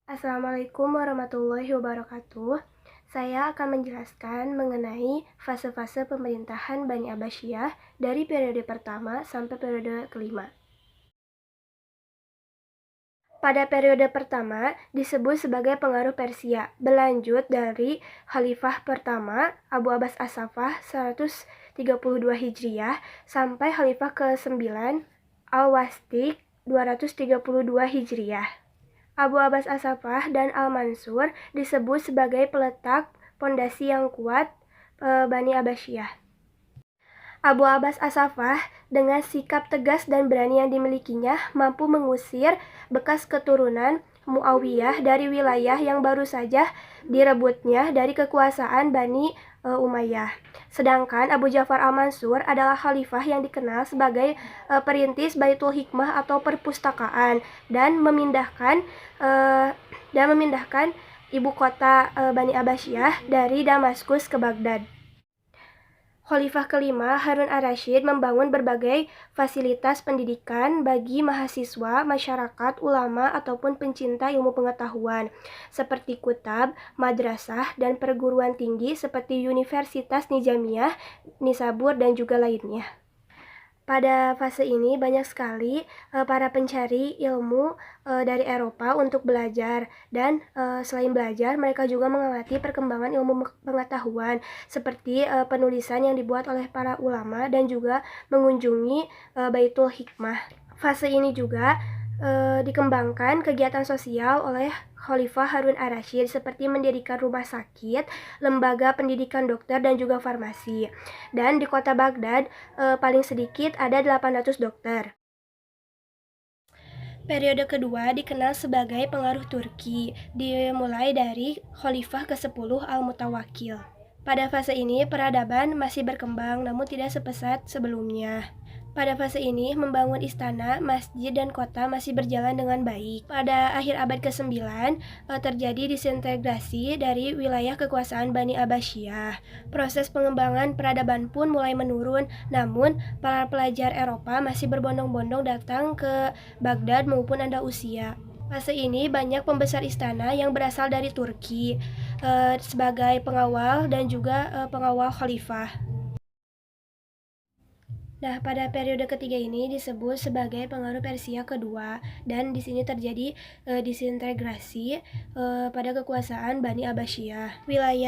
Assalamualaikum warahmatullahi wabarakatuh. Saya akan menjelaskan mengenai fase-fase pemerintahan Bani Abbasiyah dari periode pertama sampai periode kelima. Pada periode pertama disebut sebagai pengaruh Persia, berlanjut dari Khalifah pertama Abu Abbas As-Saffah 132 Hijriah sampai Khalifah ke-9 Al-Wastik 232 Hijriah. Abu Abbas As-Saffah dan Al-Mansur disebut sebagai peletak pondasi yang kuat Bani Abbasiyah. Abu Abbas As-Saffah dengan sikap tegas dan berani yang dimilikinya mampu mengusir bekas keturunan Muawiyah dari wilayah yang baru saja direbutnya dari kekuasaan Bani Umayyah. Sedangkan Abu Ja'far Al-Mansur adalah khalifah yang dikenal sebagai perintis Baitul Hikmah atau perpustakaan dan memindahkan ibu kota Bani Abbasiyah dari Damaskus ke Baghdad. Khalifah kelima, Harun ar-Rasyid, membangun berbagai fasilitas pendidikan bagi mahasiswa, masyarakat, ulama, ataupun pencinta ilmu pengetahuan, seperti kutab, madrasah, dan perguruan tinggi seperti Universitas Nizamiyah, Nisabur, dan juga lainnya. Pada fase ini banyak sekali para pencari ilmu dari Eropa untuk belajar dan selain belajar mereka juga mengamati perkembangan ilmu pengetahuan seperti penulisan yang dibuat oleh para ulama dan juga mengunjungi Baitul Hikmah. Fase ini juga dikembangkan kegiatan sosial oleh Khalifah Harun ar-Rasyid seperti mendirikan rumah sakit, lembaga pendidikan dokter dan juga farmasi. Dan di kota Baghdad paling sedikit ada 800 dokter. Periode kedua dikenal sebagai pengaruh Turki, dimulai dari Khalifah ke-10 Al-Mutawakkil. Pada fase ini peradaban masih berkembang namun tidak sepesat sebelumnya. Pada fase ini, membangun istana, masjid, dan kota masih berjalan dengan baik. Pada akhir abad ke-9, terjadi disintegrasi dari wilayah kekuasaan Bani Abbasiyah. Proses pengembangan peradaban pun mulai menurun, namun para pelajar Eropa masih berbondong-bondong datang ke Baghdad maupun Andalusia. Fase ini banyak pembesar istana yang berasal dari Turki sebagai pengawal dan juga pengawal khalifah. Nah, pada periode ketiga ini disebut sebagai pengaruh Persia kedua dan di sini terjadi disintegrasi pada kekuasaan Bani Abbasiyah. Wilayah